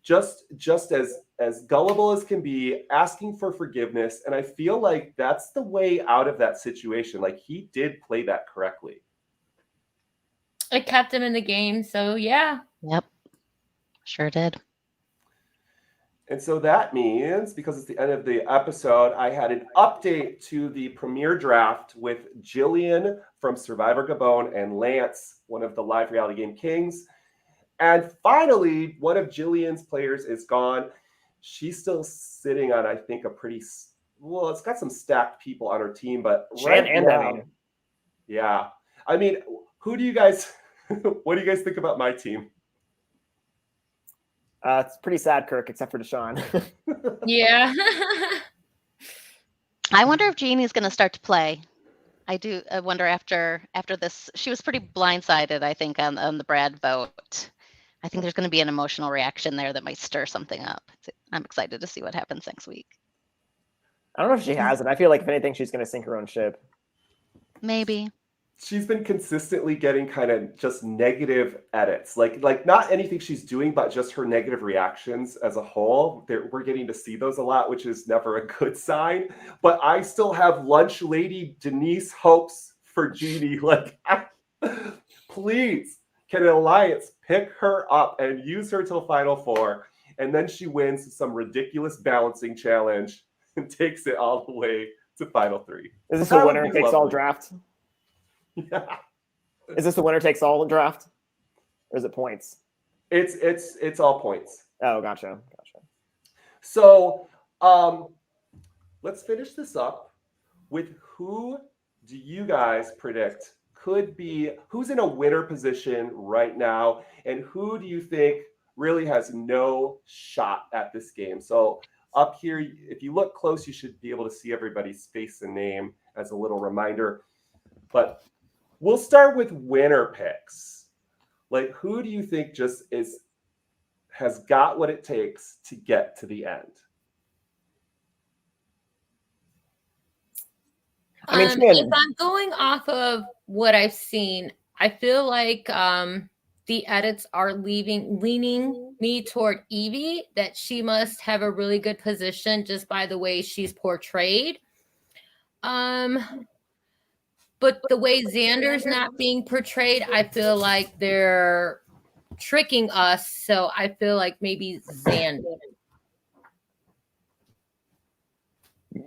just as gullible as can be, asking for forgiveness. And I feel like that's the way out of that situation. Like, he did play that correctly. It kept him in the game, so yeah. Yep. Sure did. And so that means, because it's the end of the episode, I had an update to the premiere draft with Jillian from Survivor Gabon and Lance, one of the live reality game kings. And finally, one of Jillian's players is gone. She's still sitting on, I think, a pretty, well, it's got some stacked people on her team, but Shan and now, Demi. yeah. I mean, who do you guys, what do you guys think about my team? It's pretty sad, Kirk, except for Deshaun. Yeah. I wonder if Jeannie's going to start to play. I wonder after this. She was pretty blindsided, I think, on the Brad vote. I think there's going to be an emotional reaction there that might stir something up. I'm excited to see what happens next week. I don't know if she has it. I feel like if anything, she's going to sink her own ship. Maybe. She's been consistently getting kind of just negative edits, like not anything she's doing, but just her negative reactions as a whole. We're getting to see those a lot, which is never a good sign. But I still have lunch lady Denise hopes for Jeannie. Like, please, can an alliance pick her up and use her till Final Four, and then she wins some ridiculous balancing challenge and takes it all the way to Final Three. Is this That a would winner be takes all lovely. draft? Yeah. Is this the winner takes all draft? Or is it points? It's all points. Oh, gotcha. So let's finish this up with who do you guys predict could be, who's in a winner position right now, and who do you think really has no shot at this game? So up here, if you look close, you should be able to see everybody's face and name as a little reminder. But we'll start with winner picks. Like, who do you think just has got what it takes to get to the end? I mean, If I'm going off of what I've seen, I feel like the edits are leaning me toward Evie, that she must have a really good position just by the way she's portrayed. But the way Xander's not being portrayed, I feel like they're tricking us. So I feel like maybe Xander.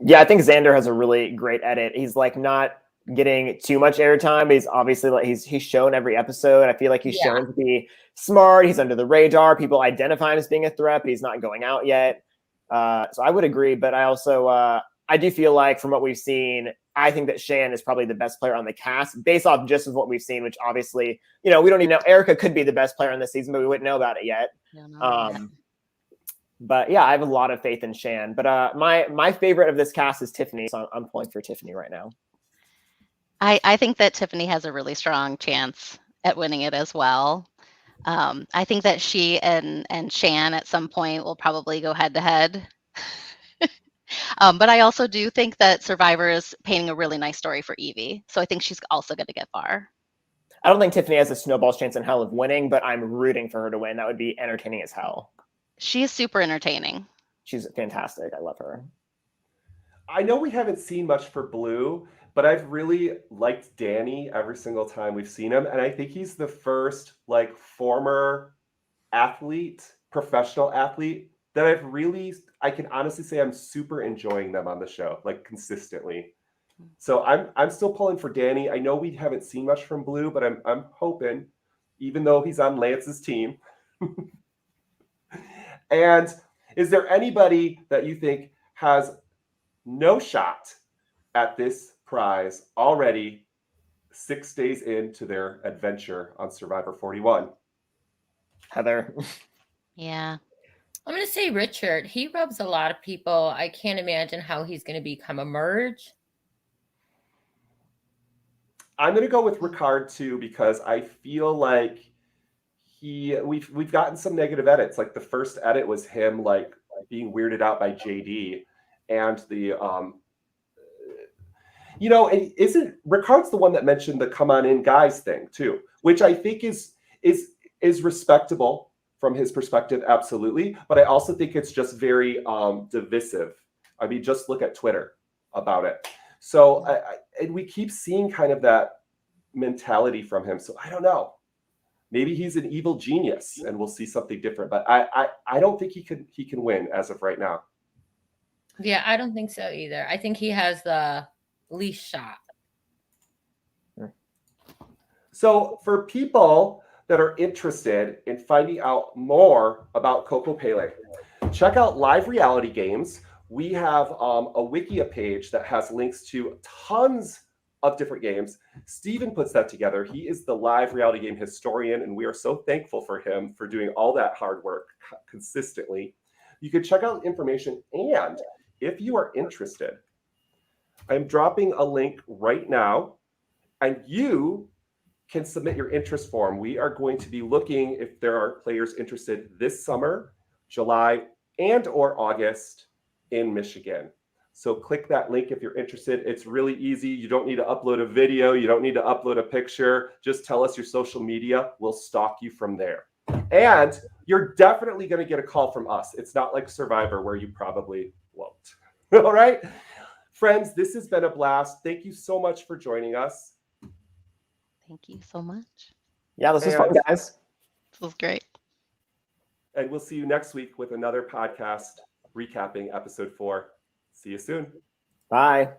Yeah, I think Xander has a really great edit. He's like not getting too much airtime. He's obviously like he's shown every episode. I feel like he's shown to be smart. He's under the radar. People identify him as being a threat, but he's not going out yet. So I would agree, but I also I do feel like from what we've seen, I think that Shan is probably the best player on the cast based off just of what we've seen, which obviously, we don't even know. Erica could be the best player on this season, but we wouldn't know about it yet. But yeah, I have a lot of faith in Shan. But my favorite of this cast is Tiffany, so I'm pulling for Tiffany right now. I think that Tiffany has a really strong chance at winning it as well. I think that she and Shan at some point will probably go head to head. But I also do think that Survivor is painting a really nice story for Evie. So I think she's also going to get far. I don't think Tiffany has a snowball's chance in hell of winning, but I'm rooting for her to win. That would be entertaining as hell. She is super entertaining. She's fantastic. I love her. I know we haven't seen much for Blue, but I've really liked Danny every single time we've seen him. And I think he's the first former athlete, professional athlete that I can honestly say I'm super enjoying them on the show, consistently. So I'm still pulling for Danny. I know we haven't seen much from Blue, but I'm hoping, even though he's on Lance's team. And is there anybody that you think has no shot at this prize already 6 days into their adventure on Survivor 41? Heather. Yeah. I'm going to say Richard. He rubs a lot of people. I can't imagine how he's going to become a merge. I'm going to go with Ricard too, because I feel like we've gotten some negative edits. Like the first edit was him being weirded out by JD, and the isn't Ricard's the one that mentioned the come on in guys thing too, which I think is respectable. from his perspective, absolutely. But I also think it's just very divisive. I mean, just look at Twitter about it. So and we keep seeing kind of that mentality from him. So I don't know. Maybe he's an evil genius and we'll see something different. But I don't think he can win as of right now. Yeah, I don't think so either. I think he has the least shot. So for people that are interested in finding out more about Kokopelli, check out Live Reality Games. We have a Wikia page that has links to tons of different games. Steven puts that together. He is the live reality game historian, and we are so thankful for him for doing all that hard work consistently. You can check out information, and if you are interested, I'm dropping a link right now, and you can submit your interest form. We are going to be looking if there are players interested this summer, July, and or August in Michigan. So click that link if you're interested. It's really easy. You don't need to upload a video. You don't need to upload a picture. Just tell us your social media. We'll stalk you from there. And you're definitely going to get a call from us. It's not like Survivor where you probably won't. All right. Friends, this has been a blast. Thank you so much for joining us. Thank you so much. Yeah, this was fun, guys. This was great. And we'll see you next week with another podcast recapping episode 4. See you soon. Bye.